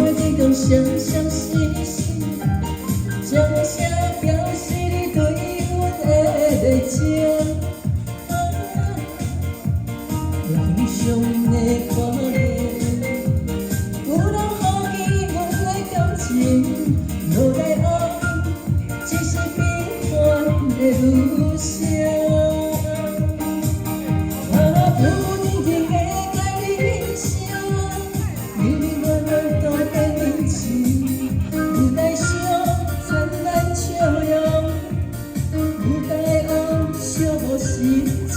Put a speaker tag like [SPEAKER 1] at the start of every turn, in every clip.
[SPEAKER 1] 在天空相相惜惜，将声表示你对阮的热情。天上的看见，有人好奇阮的感情，落来后只是平凡的女性。不认真的甲你欣赏，你慢慢都变认真，舞台上灿烂笑容，舞台后寂寞心情。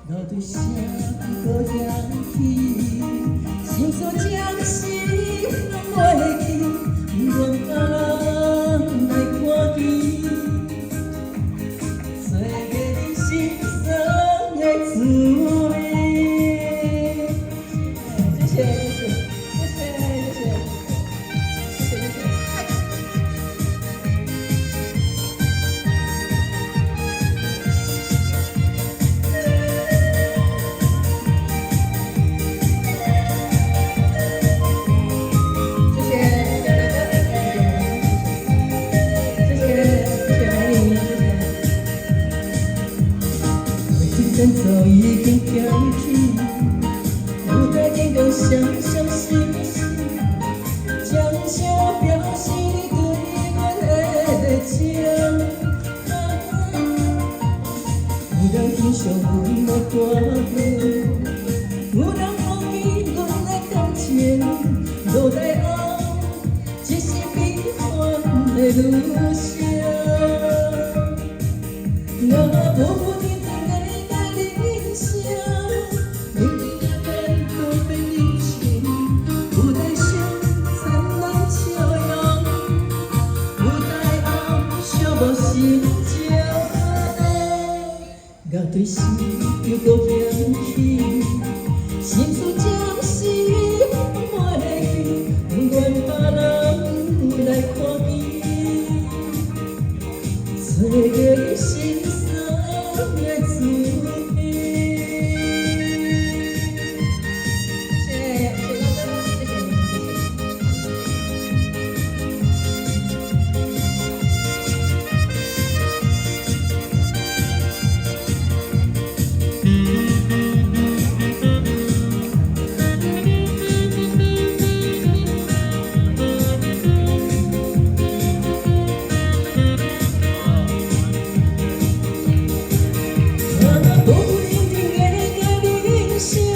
[SPEAKER 1] 路对声搁响起，心所将是拢袂记，阮别人来看见，做个你心酸的滋味。谢谢，谢谢，谢谢，谢谢，谢谢，谢谢。前奏已经响起，舞台天空相相惜惜，将声表示你对阮的热情。有人欣赏阮的歌声，有人好奇阮的感情，落台后只是平凡的女性。我不认真的甲你欣赏，你慢慢都变认真，舞台上灿烂笑容，舞台后寂寞心情。我对心又搁响起，心事暂时袂记，愿别人来看见，做个你心酸的滋味。谢谢，谢谢大家，谢谢你们，谢谢。不认真的甲你欣赏，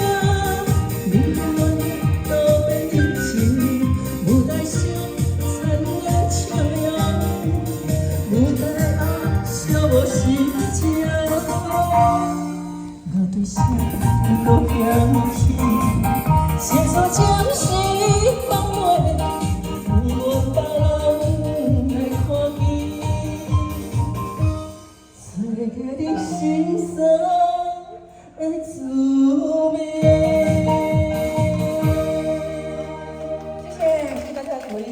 [SPEAKER 1] 你慢慢都变认真，舞台上灿烂笑容，舞台后寂寞心情。我对声搁响起，心所将是放袂记，愿别人来看见，做个你心酸的滋味。谢谢，谢谢大家的鼓励。